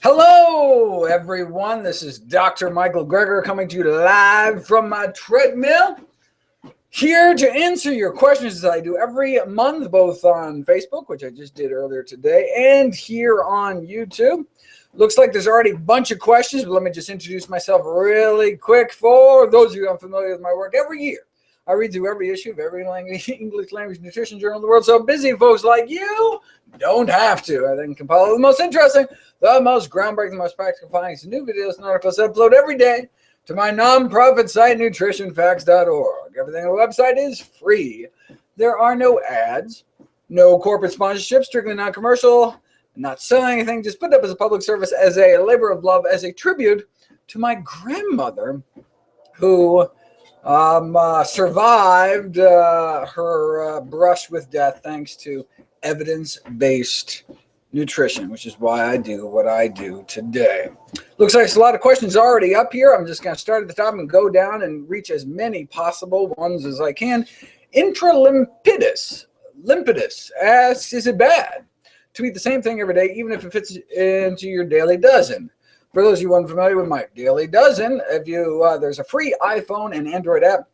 Hello, everyone. This is Dr. Michael Greger coming to you live from my treadmill, here to answer your questions as I do every month, both on Facebook, which I just did earlier today, and here on YouTube. Looks like there's already a bunch of questions, but let me just introduce myself really quick for those of you unfamiliar with my work. Every year, I read through every issue of every English language nutrition journal in the world, so busy folks like you don't have to. I then compile the most interesting, the most groundbreaking, the most practical findings, and new videos and articles I upload every day to my nonprofit site, NutritionFacts.org. Everything on the website is free. There are no ads, no corporate sponsorships, strictly non-commercial, not selling anything, just put it up as a public service, as a labor of love, as a tribute to my grandmother, who survived her brush with death thanks to evidence-based nutrition, which is why I do what I do today. Looks like there's a lot of questions already up here. I'm just going to start at the top and go down and reach as many possible ones as I can. Limpidus asks, is it bad to eat the same thing every day, even if it fits into your daily dozen? For those of you unfamiliar with my daily dozen, if you there's a free iPhone and Android app,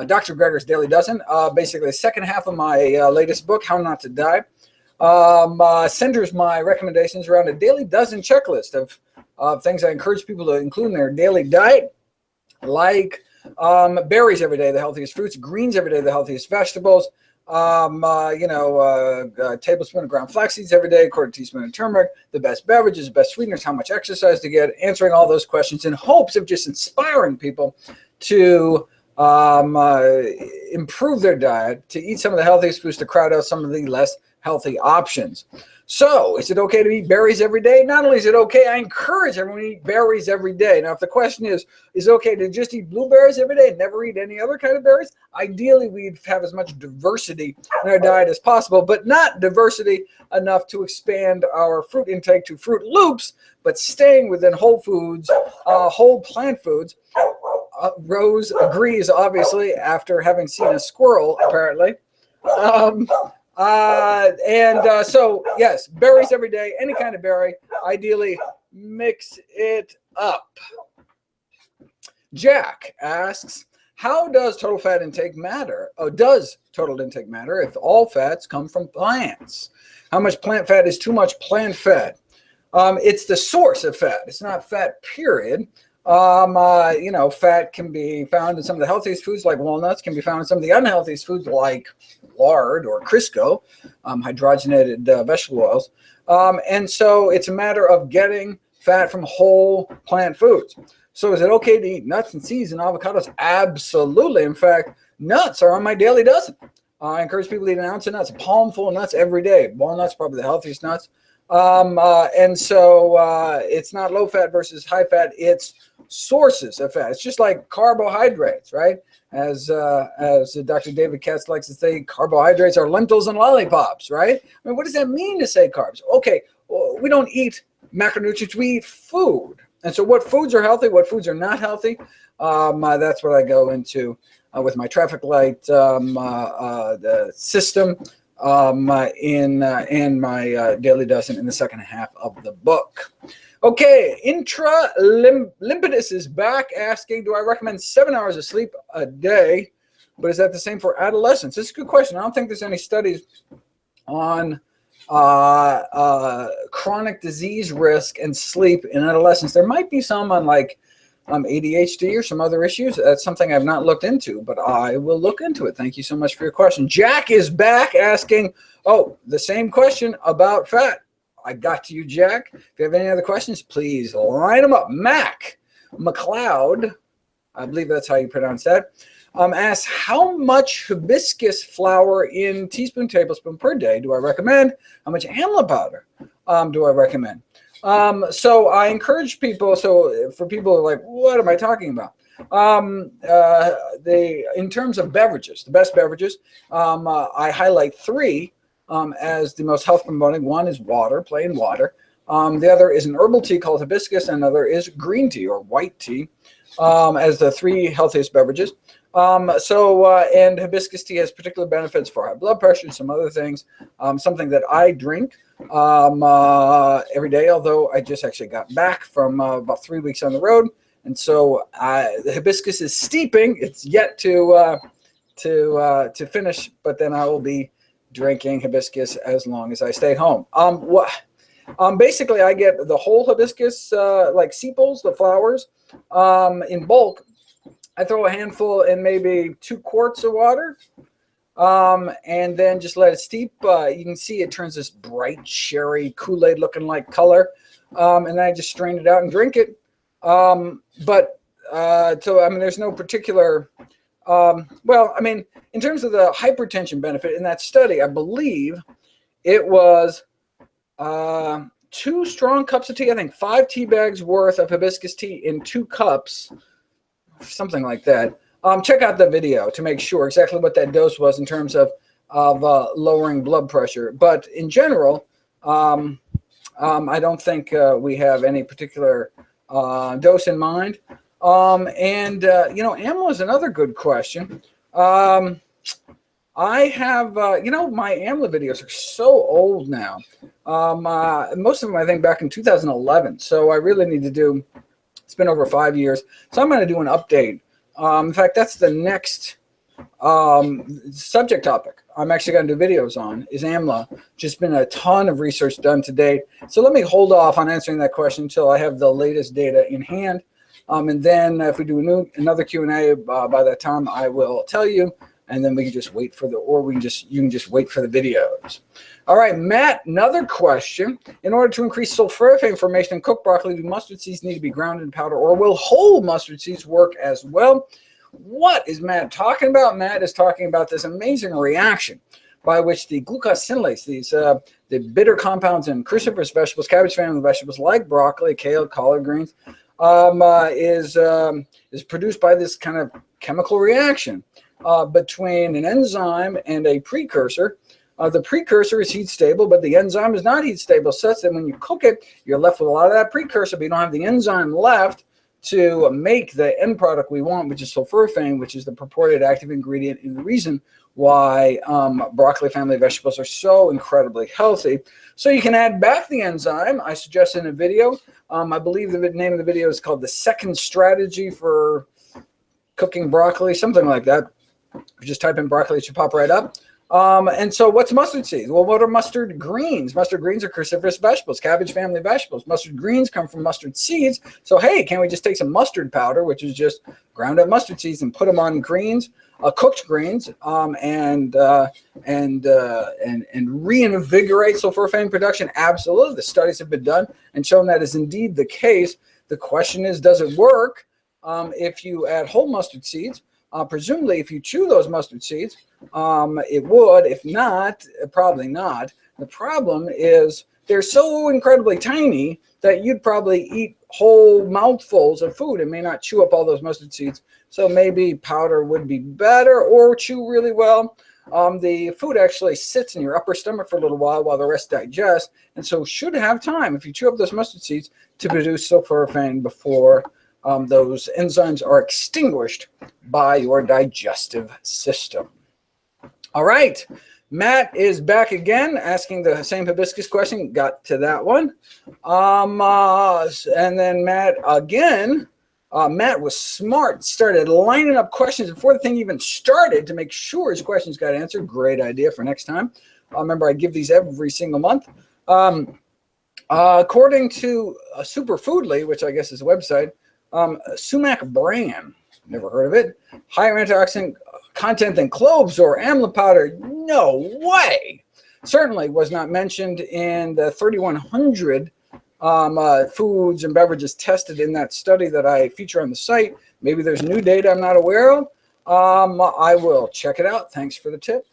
Dr. Greger's Daily Dozen, basically the second half of my latest book, How Not to Die, centers my recommendations around a daily dozen checklist of things I encourage people to include in their daily diet, like berries every day, the healthiest fruits, greens every day, the healthiest vegetables, a tablespoon of ground flax seeds every day, a quarter teaspoon of turmeric, the best beverages, the best sweeteners, how much exercise to get, answering all those questions in hopes of just inspiring people to improve their diet, to eat some of the healthiest foods, to crowd out some of the less healthy options. So, is it okay to eat berries every day? Not only is it okay, I encourage everyone to eat berries every day. Now, if the question is it okay to just eat blueberries every day and never eat any other kind of berries? Ideally, we'd have as much diversity in our diet as possible, but not diversity enough to expand our fruit intake to Fruit Loops, but staying within whole foods, whole plant foods. Rose agrees, obviously, after having seen a squirrel, apparently. So, yes, berries every day, any kind of berry. Ideally, mix it up. Jack asks, how does total fat intake matter? Oh, does total intake matter if all fats come from plants? How much plant fat is too much plant fat? It's the source of fat. It's not fat, period. Fat can be found in some of the healthiest foods like walnuts, can be found in some of the unhealthiest foods like lard or Crisco, hydrogenated vegetable oils. And so it's a matter of getting fat from whole plant foods. So is it okay to eat nuts and seeds and avocados? Absolutely. In fact, nuts are on my daily dozen. I encourage people to eat an ounce of nuts, a palmful of nuts every day. Walnuts, probably the healthiest nuts. It's not low fat versus high fat. It's sources of fat. It's just like carbohydrates, right? As Dr. David Katz likes to say, carbohydrates are lentils and lollipops, right? I mean, what does that mean to say carbs? Okay, well, we don't eat macronutrients, we eat food. And so what foods are healthy, what foods are not healthy, that's what I go into with my traffic light the system in my daily dozen in the second half of the book. Okay, Limpidus is back asking, do I recommend 7 hours of sleep a day? But is that the same for adolescents? It's a good question. I don't think there's any studies on chronic disease risk and sleep in adolescents. There might be some on like ADHD or some other issues. That's something I've not looked into, but I will look into it. Thank you so much for your question. Jack is back asking, the same question about fat. I got to you, Jack. If you have any other questions, please line them up. Mac McLeod, I believe that's how you pronounce that, asks, how much hibiscus flower in teaspoon, tablespoon per day do I recommend? How much amla powder do I recommend? So I encourage people, so for people who are like, what am I talking about? In terms of beverages, the best beverages, I highlight three as the most health promoting. One is water, plain water. The other is an herbal tea called hibiscus, and another is green tea or white tea as the three healthiest beverages. And hibiscus tea has particular benefits for high blood pressure and some other things. Something that I drink every day, although I just actually got back from about 3 weeks on the road. And so the hibiscus is steeping. It's yet to finish, but then I will be drinking hibiscus as long as I stay home. Basically, I get the whole hibiscus, like sepals, the flowers, in bulk. I throw a handful in maybe 2 quarts of water, and then just let it steep. You can see it turns this bright cherry Kool-Aid looking like color, and then I just strain it out and drink it. So I mean, there's no particular. Well, I mean, in terms of the hypertension benefit in that study, I believe it was 2 strong cups of tea. I think 5 tea bags worth of hibiscus tea in 2 cups. Something like that. Check out the video to make sure exactly what that dose was in terms of lowering blood pressure. But in general, I don't think we have any particular dose in mind. Amla is another good question. I have, my Amla videos are so old now. Most of them, I think, back in 2011. So I really need to do. It's been over 5 years. So I'm going to do an update. In fact, that's the next subject topic I'm actually going to do videos on is Amla. Just been a ton of research done to date. So let me hold off on answering that question until I have the latest data in hand. And then if we do another Q&A by that time, I will tell you. And then we can just wait for you can just wait for the videos. All right, Matt, another question. In order to increase sulforaphane formation in cooked broccoli, do mustard seeds need to be ground in powder, or will whole mustard seeds work as well? What is Matt talking about? Matt is talking about this amazing reaction by which the glucosinolates, the bitter compounds in cruciferous vegetables, cabbage family vegetables like broccoli, kale, collard greens, is produced by this kind of chemical reaction between an enzyme and a precursor. The precursor is heat stable, but the enzyme is not heat stable, such that when you cook it, you're left with a lot of that precursor, but you don't have the enzyme left to make the end product we want, which is sulforaphane, which is the purported active ingredient and the reason why broccoli family vegetables are so incredibly healthy. So you can add back the enzyme. I suggest in a video. I believe the name of the video is called The Second Strategy for Cooking Broccoli, something like that. If you just type in broccoli, it should pop right up. And so what's mustard seeds? Well, what are mustard greens? Mustard greens are cruciferous vegetables, cabbage family vegetables. Mustard greens come from mustard seeds. So, hey, can we just take some mustard powder, which is just ground up mustard seeds, and put them on greens, cooked greens, and reinvigorate sulforaphane production? Absolutely. The studies have been done and shown that is indeed the case. The question is, does it work if you add whole mustard seeds? Presumably, if you chew those mustard seeds, it would. If not, probably not. The problem is they're so incredibly tiny that you'd probably eat whole mouthfuls of food and may not chew up all those mustard seeds. So maybe powder would be better, or chew really well. The food actually sits in your upper stomach for a little while the rest digests, and so should have time, if you chew up those mustard seeds, to produce sulforaphane before those enzymes are extinguished by your digestive system. All right, Matt is back again, asking the same hibiscus question. Got to that one. And then Matt again. Matt was smart, started lining up questions before the thing even started to make sure his questions got answered. Great idea for next time. Remember, I give these every single month. According to Superfoodly, which I guess is a website, sumac bran, never heard of it, higher antioxidant content than cloves or amla powder. No way. Certainly was not mentioned in the 3,100 foods and beverages tested in that study that I feature on the site. Maybe there's new data I'm not aware of. I will check it out. Thanks for the tip.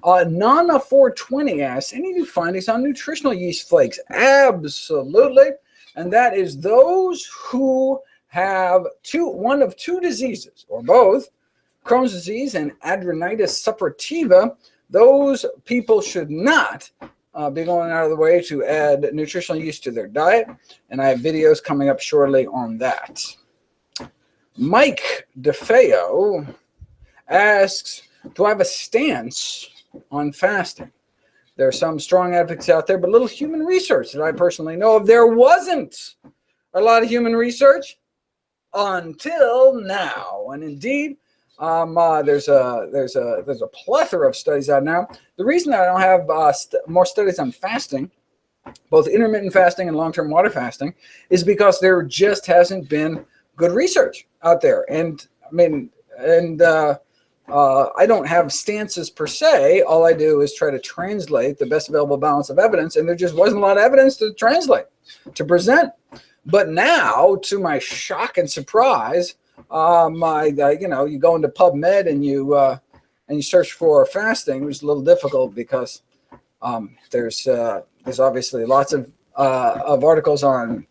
Nana420 asks, any new findings on nutritional yeast flakes? Absolutely. And that is those who have one of two diseases, or both, Crohn's disease and adenitis suppurativa. Those people should not be going out of the way to add nutritional yeast to their diet. And I have videos coming up shortly on that. Mike DeFeo asks, do I have a stance on fasting? There are some strong advocates out there, but little human research that I personally know of. There wasn't a lot of human research until now, and indeed, there's a plethora of studies out now. The reason I don't have more studies on fasting, both intermittent fasting and long-term water fasting, is because there just hasn't been good research out there. And I mean, I don't have stances per se. All I do is try to translate the best available balance of evidence, and there just wasn't a lot of evidence to translate, to present. But now, to my shock and surprise, you go into PubMed and you search for fasting, which is a little difficult because there's obviously lots of articles on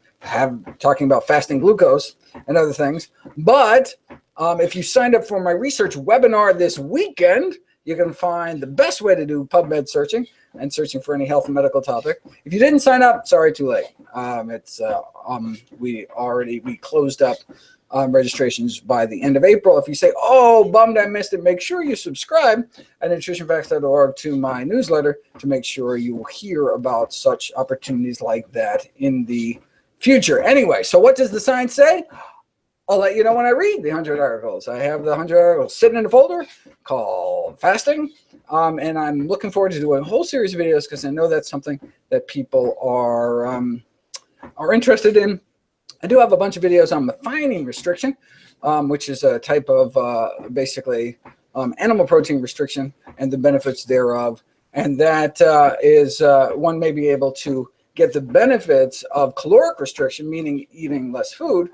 talking about fasting glucose and other things. But if you signed up for my research webinar this weekend, you can find the best way to do PubMed searching and searching for any health and medical topic. If you didn't sign up, sorry, too late. We closed up registrations by the end of April. If you say, oh, bummed I missed it, make sure you subscribe at NutritionFacts.org to my newsletter to make sure you will hear about such opportunities like that in the future. Anyway, so what does the science say? I'll let you know when I read the 100 articles. I have the 100 articles sitting in a folder called Fasting, and I'm looking forward to doing a whole series of videos because I know that's something that people are interested in. I do have a bunch of videos on methionine restriction, which is a type of basically animal protein restriction and the benefits thereof. And that is one may be able to get the benefits of caloric restriction, meaning eating less food,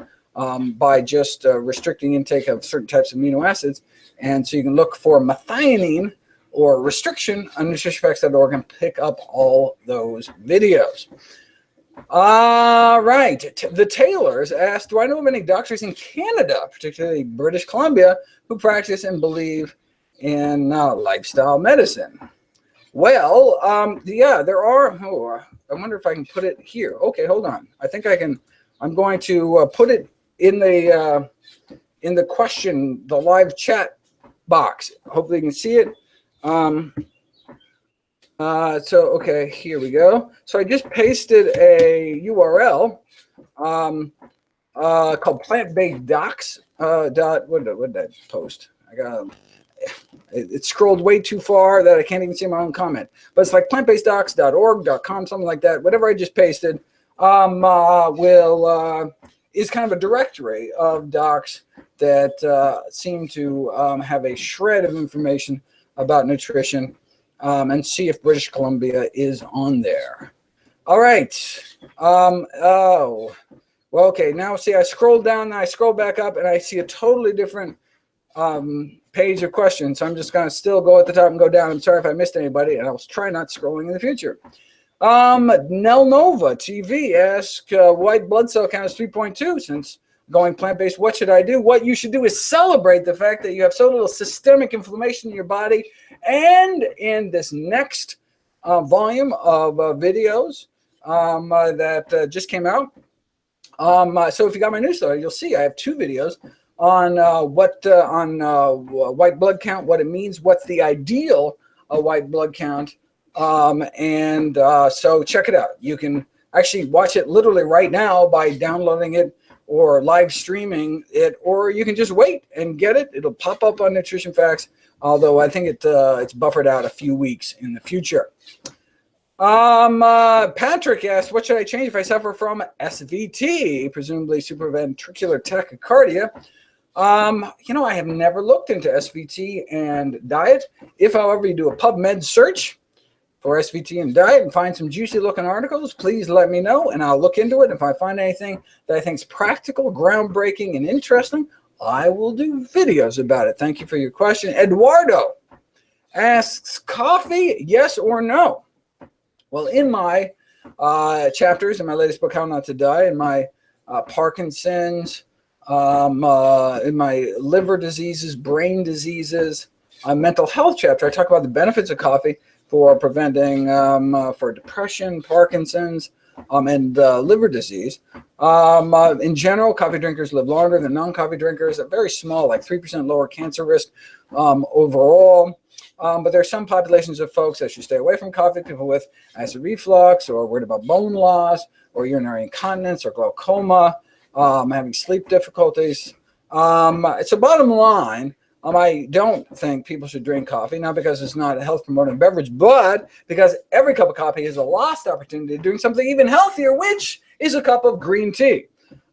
by just restricting intake of certain types of amino acids. And so you can look for methionine or restriction on NutritionFacts.org and pick up all those videos. All right. The Taylors asked, do I know of any doctors in Canada, particularly British Columbia, who practice and believe in lifestyle medicine? Well, yeah, there are. Oh, I wonder if I can put it here. Okay, hold on. I think I can. I'm going to put it in the question, the live chat box. Hopefully you can see it. Okay, here we go. So I just pasted a URL called plant-based docs. What did I post? It scrolled way too far that I can't even see my own comment. But it's like plantbaseddocs.org.com, something like that. Whatever I just pasted is kind of a directory of docs that seem to have a shred of information about nutrition, and see if British Columbia is on there. All right. Well, okay. Now see, I scroll down, and I scroll back up, and I see a totally different page of questions. So I'm just going to still go at the top and go down. I'm sorry if I missed anybody, and I'll try not scrolling in the future. Nelnova TV asks, white blood cell count is 3.2 since going plant-based. What should I do? What you should do is celebrate the fact that you have so little systemic inflammation in your body. And in this next volume of videos that just came out, so if you got my newsletter, you'll see I have two videos on white blood count, what it means, what's the ideal white blood count. So check it out. You can actually watch it literally right now by downloading it or live streaming it, or you can just wait and get it. It'll pop up on Nutrition Facts, although I think it's buffered out a few weeks in the future. Patrick asked, what should I change if I suffer from SVT, presumably supraventricular tachycardia? I have never looked into SVT and diet. If, however, you do a PubMed search for SVT and diet and find some juicy looking articles, please let me know and I'll look into it. If I find anything that I think is practical, groundbreaking, and interesting, I will do videos about it. Thank you for your question. Eduardo asks, coffee, yes or no? Well, in my chapters in my latest book, How Not to Die, in my Parkinson's, in my liver diseases, brain diseases, mental health chapter, I talk about the benefits of coffee for preventing for depression, Parkinson's, and liver disease. In general, coffee drinkers live longer than non-coffee drinkers, a very small, like 3% lower cancer risk overall. But there are some populations of folks that should stay away from coffee, people with acid reflux or worried about bone loss or urinary incontinence or glaucoma, having sleep difficulties. So bottom line, I don't think people should drink coffee, not because it's not a health-promoting beverage, but because every cup of coffee is a lost opportunity of doing something even healthier, which is a cup of green tea.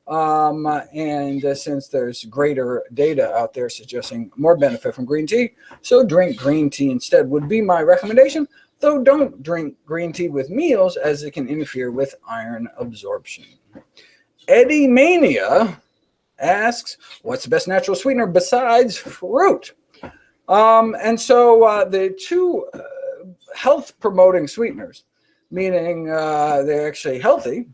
Since there's greater data out there suggesting more benefit from green tea, so drink green tea instead would be my recommendation, though don't drink green tea with meals as it can interfere with iron absorption. Eddie Mania asks, what's the best natural sweetener besides fruit? The two health-promoting sweeteners, meaning they're actually healthy,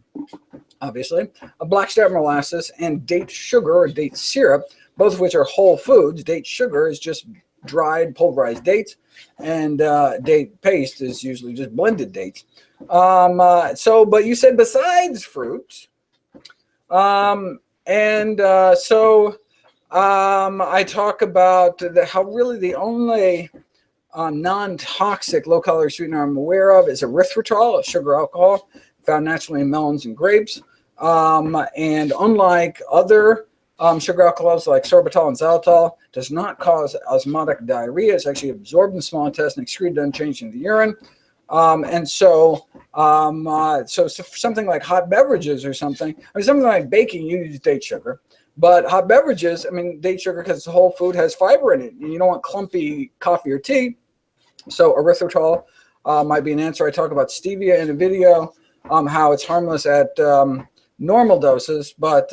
obviously, blackstrap molasses and date sugar or date syrup, both of which are whole foods. Date sugar is just dried, pulverized dates, and date paste is usually just blended dates. But you said besides fruit, I talk about how really the only non-toxic low-calorie sweetener I'm aware of is erythritol, a sugar alcohol found naturally in melons and grapes. And unlike other sugar alcohols like sorbitol and xylitol, does not cause osmotic diarrhea. It's actually absorbed in the small intestine, excreted unchanged in the urine. So for something like hot beverages or something, something like baking, you use date sugar. But hot beverages, date sugar, because it's a whole food, has fiber in it. And you don't want clumpy coffee or tea. So erythritol might be an answer. I talk about stevia in a video, how it's harmless at normal doses, but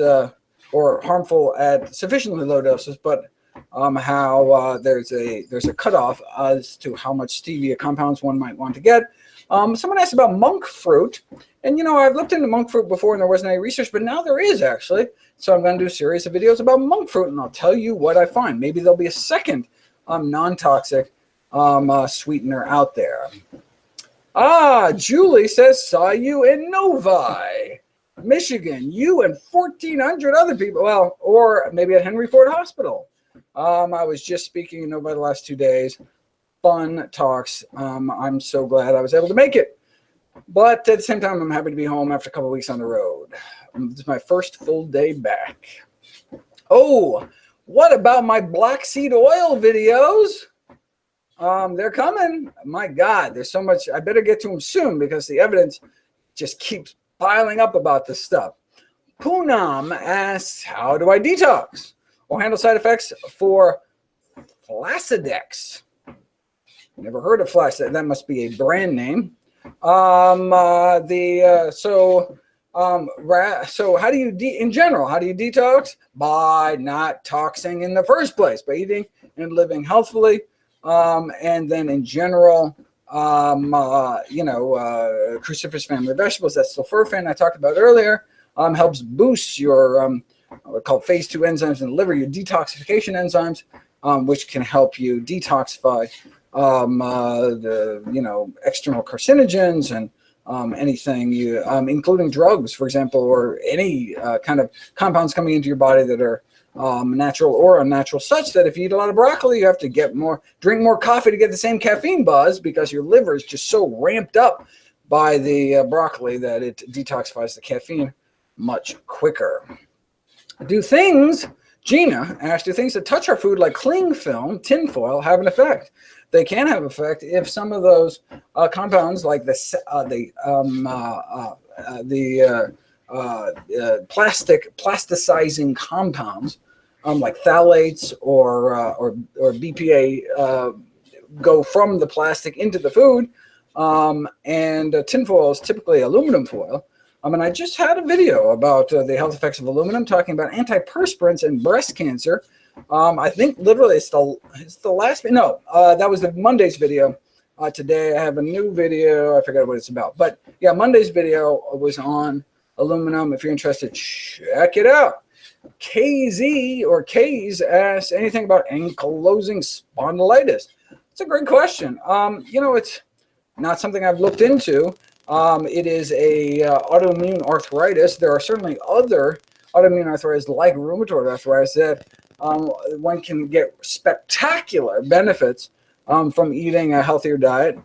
or harmful at sufficiently low doses, but how there's a cutoff as to how much stevia compounds one might want to get. Someone asked about monk fruit, and I've looked into monk fruit before and there wasn't any research, but now there is actually. So I'm going to do a series of videos about monk fruit, and I'll tell you what I find. Maybe there'll be a second non-toxic sweetener out there. Julie says, saw you in Novi, Michigan. You and 1,400 other people. Well, or maybe at Henry Ford Hospital. I was just speaking in Novi the last 2 days. Fun talks. I'm so glad I was able to make it. But at the same time, I'm happy to be home after a couple of weeks on the road. This is my first full day back. Oh, what about my black seed oil videos? They're coming. My God, there's so much. I better get to them soon because the evidence just keeps piling up about this stuff. Poonam asks, how do I detox or handle side effects for Flaccidex? Never heard of Flaccidex. That must be a brand name. So how do you in general, how do you detox? By not toxing in the first place, by eating and living healthfully. And then in general, cruciferous family of vegetables, that's sulforaphane I talked about earlier, helps boost your what are called phase 2 enzymes in the liver, your detoxification enzymes, which can help you detoxify the external carcinogens and anything you, including drugs, for example, or any kind of compounds coming into your body that are natural or unnatural, such that if you eat a lot of broccoli, you have to drink more coffee to get the same caffeine buzz because your liver is just so ramped up by the broccoli that it detoxifies the caffeine much quicker. Gina asked, do things that touch our food like cling film, tinfoil, have an effect? They can have effect if some of those compounds, like plasticizing compounds, like phthalates or BPA, go from the plastic into the food. And tinfoil is typically aluminum foil. And I just had a video about the health effects of aluminum, talking about antiperspirants and breast cancer. I think literally it's the last. No, that was the Monday's video. Today I have a new video. I forgot what it's about, but yeah, Monday's video was on aluminum. If you're interested, check it out. KZ or K's asks anything about ankylosing spondylitis. It's a great question. It's not something I've looked into, It is a autoimmune arthritis. There are certainly other autoimmune arthritis like rheumatoid arthritis that one can get spectacular benefits from eating a healthier diet.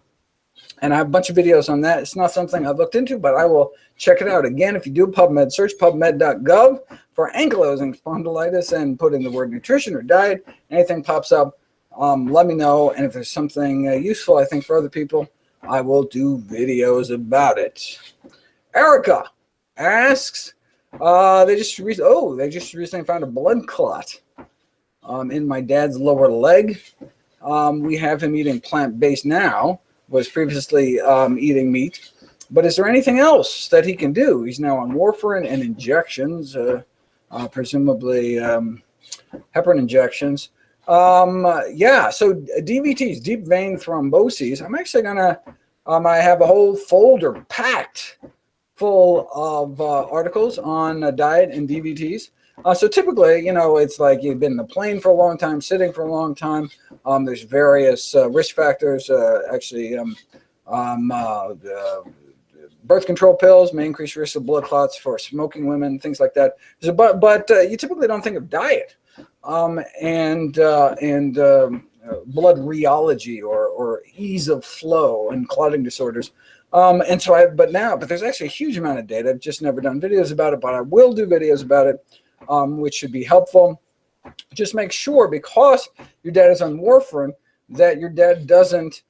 And I have a bunch of videos on that. It's not something I've looked into, but I will check it out. Again, if you do PubMed, search pubmed.gov for ankylosing spondylitis and put in the word nutrition or diet. Anything pops up, let me know. And if there's something useful, I think, for other people, I will do videos about it. Erica asks, they just recently found a blood clot in my dad's lower leg. We have him eating plant-based now, was previously eating meat. But is there anything else that he can do? He's now on warfarin and injections, presumably heparin injections. Yeah, so DVTs, deep vein thromboses. I'm actually gonna, I have a whole folder packed full of articles on diet and DVTs. So typically, you know, it's like you've been in a plane for a long time, sitting for a long time. There's various risk factors. Birth control pills may increase risk of blood clots for smoking women, things like that. But you typically don't think of diet and blood rheology or ease of flow and clotting disorders. But there's actually a huge amount of data. I've just never done videos about it, but I will do videos about it, which should be helpful. Just make sure, because your dad is on warfarin, that your dad doesn't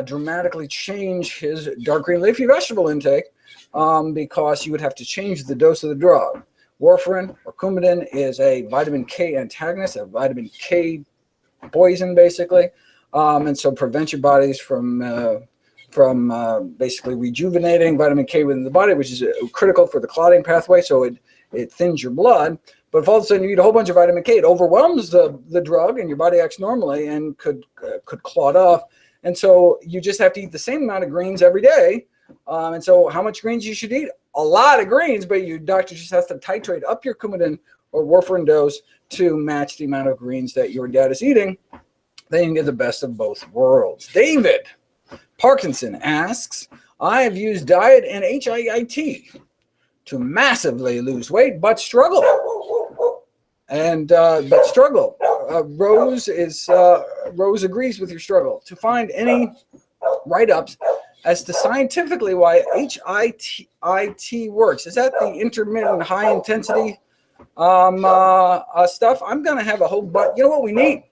dramatically change his dark green leafy vegetable intake, because you would have to change the dose of the drug. Warfarin or Coumadin is a vitamin K antagonist, a vitamin K poison, basically, and so prevent your bodies from basically rejuvenating vitamin K within the body, which is critical for the clotting pathway. So it thins your blood. But if all of a sudden you eat a whole bunch of vitamin K, it overwhelms the drug, and your body acts normally and could clot off. And so you just have to eat the same amount of greens every day. And so how much greens you should eat? A lot of greens, but your doctor just has to titrate up your Coumadin or warfarin dose to match the amount of greens that your dad is eating. Then you can get the best of both worlds. David Parkinson asks, I have used diet and HIIT to massively lose weight, but struggle. Rose agrees with your struggle. To find any write-ups as to scientifically why HIIT works. Is that the intermittent high intensity stuff? I'm going to have a whole bunch. You know what we need?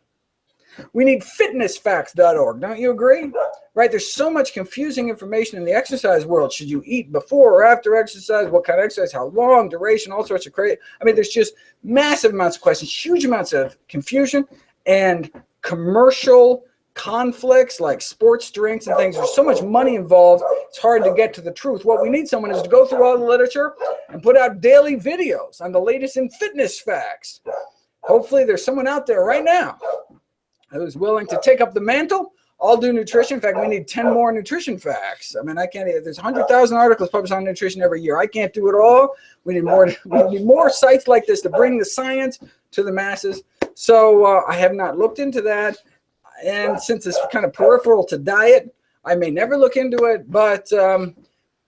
We need FitnessFacts.org. Don't you agree? Right? There's so much confusing information in the exercise world. Should you eat before or after exercise? What kind of exercise? How long? Duration? All sorts of crazy. I mean, there's just massive amounts of questions, huge amounts of confusion, and commercial conflicts like sports drinks and things. There's so much money involved. It's hard to get to the truth. What we need someone is to go through all the literature and put out daily videos on the latest in fitness facts. Hopefully there's someone out there right now who's willing to take up the mantle. I'll do nutrition. In fact, we need 10 more nutrition facts. I mean, I can't. There's 100,000 articles published on nutrition every year. I can't do it all. We need more. We need more sites like this to bring the science to the masses. So I have not looked into that. And since it's kind of peripheral to diet, I may never look into it. But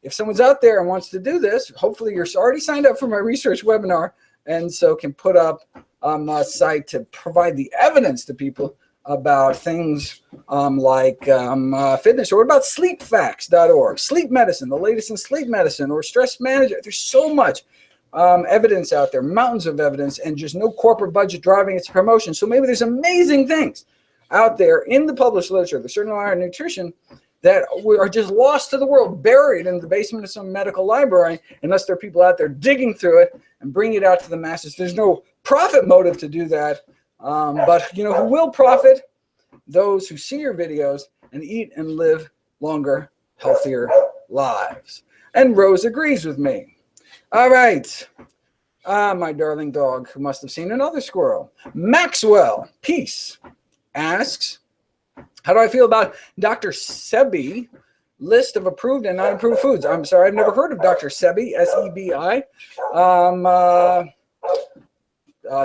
if someone's out there and wants to do this, hopefully you're already signed up for my research webinar, and so can put up a site to provide the evidence to people about things like fitness. Or what about sleepfacts.org, sleep medicine, the latest in sleep medicine, or stress management. There's so much evidence out there, mountains of evidence, and just no corporate budget driving its promotion. So maybe there's amazing things out there in the published literature, the certain amount of nutrition, that are just lost to the world, buried in the basement of some medical library, unless there are people out there digging through it and bringing it out to the masses. There's no profit motive to do that. But you know who will profit? Those who see your videos and eat and live longer, healthier lives. And Rose agrees with me. All right. My darling dog, who must have seen another squirrel. Maxwell Peace asks, how do I feel about Dr. Sebby list of approved and unapproved foods? I'm sorry, I've never heard of Dr. Sebby, S-E-B-I.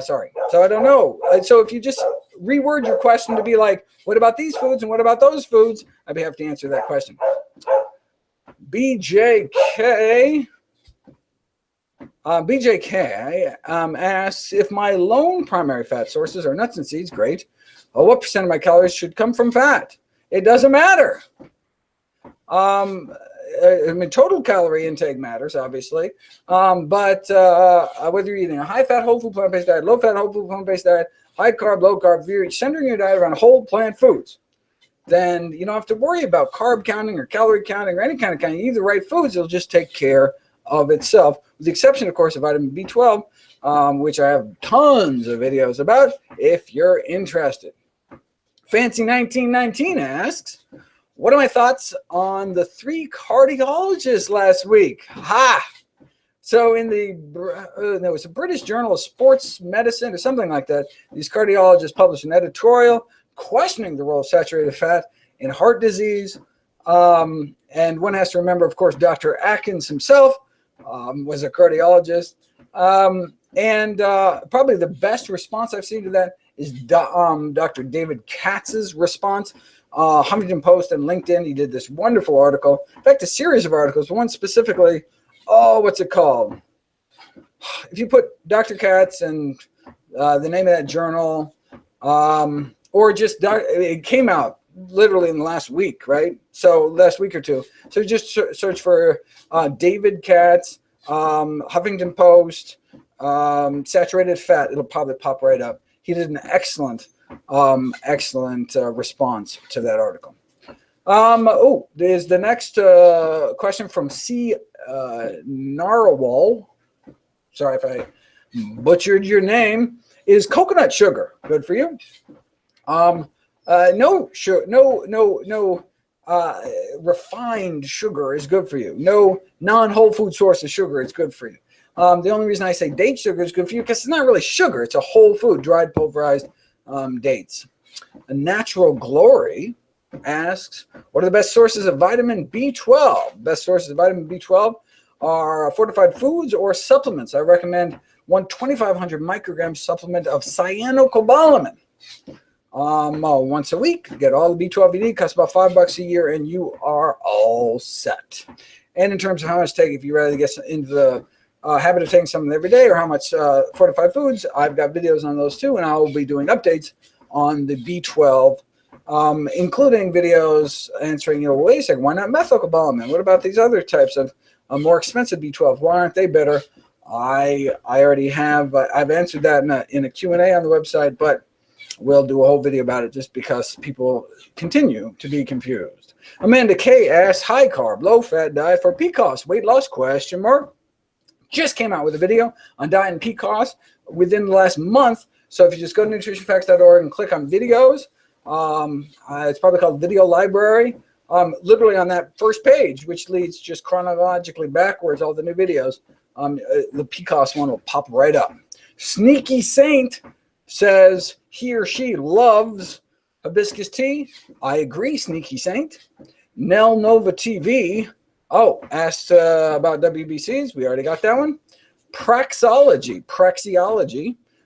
Sorry. So I don't know. So if you just reword your question to be like, what about these foods and what about those foods? I'd be happy to answer that question. BJK asks, if my lone primary fat sources are nuts and seeds, great. What percent of my calories should come from fat? It doesn't matter. I mean, total calorie intake matters, obviously. But whether you're eating a high-fat, whole food, plant-based diet, low-fat, whole food, plant-based diet, high-carb, low-carb, if you're centering your diet around whole plant foods, then you don't have to worry about carb counting or calorie counting or any kind of counting. You eat the right foods, it'll just take care of itself, with the exception, of course, of vitamin B12, which I have tons of videos about if you're interested. Fancy 1919 asks, what are my thoughts on the 3 cardiologists last week? Ha! So in there was a British Journal of Sports Medicine or something like that. These cardiologists published an editorial questioning the role of saturated fat in heart disease. And one has to remember, of course, Dr. Atkins himself was a cardiologist. And probably the best response I've seen to that is Dr. David Katz's response. Huffington Post and LinkedIn, he did this wonderful article. In fact, a series of articles, one specifically, what's it called? If you put Dr. Katz and the name of that journal, or just, it came out literally in the last week, right? So last week or two. So just search for David Katz, Huffington Post, saturated fat. It'll probably pop right up. He did an excellent response to that article. There's the next question from C. Narwhal. Sorry if I butchered your name. Is coconut sugar good for you? No refined sugar is good for you. No non-whole food source of sugar is good for you. The only reason I say date sugar is good for you because it's not really sugar. It's a whole food, dried, pulverized dates. A Natural Glory asks, what are the best sources of vitamin B12? Best sources of vitamin B12 are fortified foods or supplements. I recommend one 2,500 microgram supplement of cyanocobalamin. Once a week, get all the B12 you need, costs about $5 a year, and you are all set. And in terms of how much to take, if you rather get into the habit of taking something every day or how much fortified foods, I've got videos on those too, and I will be doing updates on the B12, including videos answering, wait a second, why not methylcobalamin? What about these other types of more expensive B12? Why aren't they better? I already have, I've answered that in a Q&A on the website, but we'll do a whole video about it just because people continue to be confused. Amanda K asks, high carb, low fat diet for PCOS, weight loss, question mark. Just came out with a video on diet and PCOS within the last month. So if you just go to NutritionFacts.org and click on videos, it's probably called Video Library. Literally on that first page, which leads just chronologically backwards, all the new videos, the PCOS one will pop right up. Sneaky Saint says he or she loves hibiscus tea. I agree, Sneaky Saint. Nell Nova TV asked about WBCs. We already got that one. Praxeology,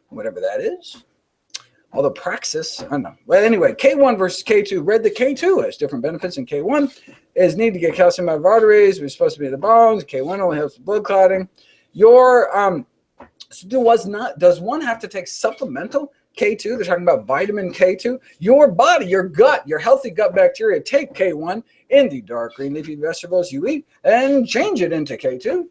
whatever that is. Although praxis, I don't know. Well, anyway, K1 versus K2. Read the K2 has different benefits than K1. Is need to get calcium out of arteries. We're supposed to be in the bones. K1 only helps with blood clotting. Does one have to take supplemental K2? They're talking about vitamin K2. Your body, your gut, your healthy gut bacteria take K1 in the dark green leafy vegetables you eat and change it into K2.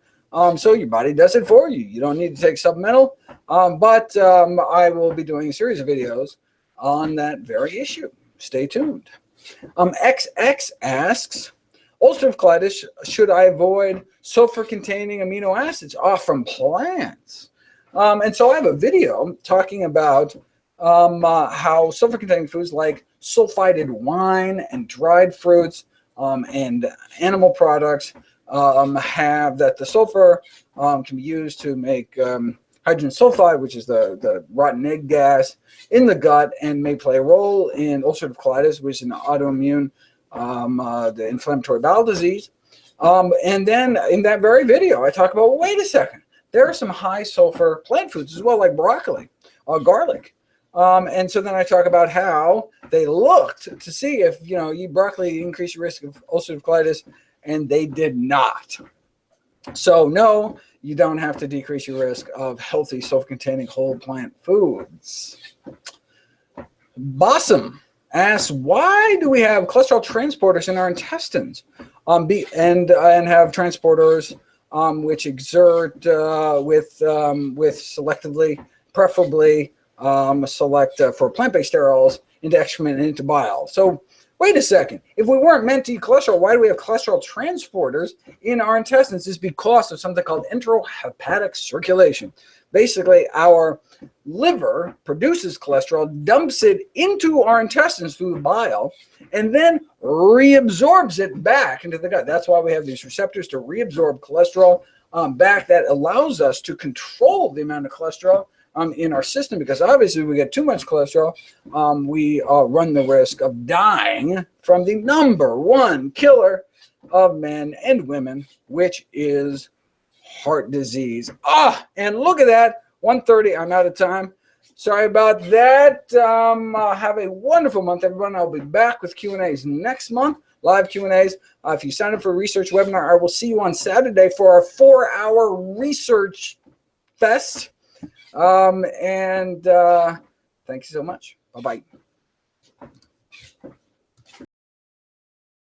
So your body does it for you. You don't need to take supplemental. But I will be doing a series of videos on that very issue. Stay tuned. XX asks, ulcerative colitis, should I avoid sulfur-containing amino acids from plants? And so I have a video talking about how sulfur-containing foods like sulfited wine and dried fruits and animal products have that the sulfur can be used to make hydrogen sulfide, which is the rotten egg gas in the gut, and may play a role in ulcerative colitis, which is an autoimmune, the inflammatory bowel disease. And then in that very video, I talk about, well, wait a second, there are some high sulfur plant foods as well, like broccoli or garlic. And so then I talk about how they looked to see if, you eat broccoli, you increase your risk of ulcerative colitis. and they did not. So no, you don't have to decrease your risk of healthy, self-containing whole plant foods. Bossum asks, why do we have cholesterol transporters in our intestines? And have transporters which exert with selectively, preferably select for plant-based sterols into excrement and into bile. So wait a second. If we weren't meant to eat cholesterol, why do we have cholesterol transporters in our intestines? It's because of something called enterohepatic circulation. Basically, our liver produces cholesterol, dumps it into our intestines through the bile, and then reabsorbs it back into the gut. That's why we have these receptors to reabsorb cholesterol back. That allows us to control the amount of cholesterol in our system, because obviously if we get too much cholesterol, we run the risk of dying from the #1 killer of men and women, which is heart disease. And look at that, 1:30. I'm out of time. Sorry about that. Have a wonderful month, everyone. I'll be back with Q&As next month, live Q&As. If you sign up for a research webinar, I will see you on Saturday for our 4-hour research fest. Thank you so much. Bye-bye.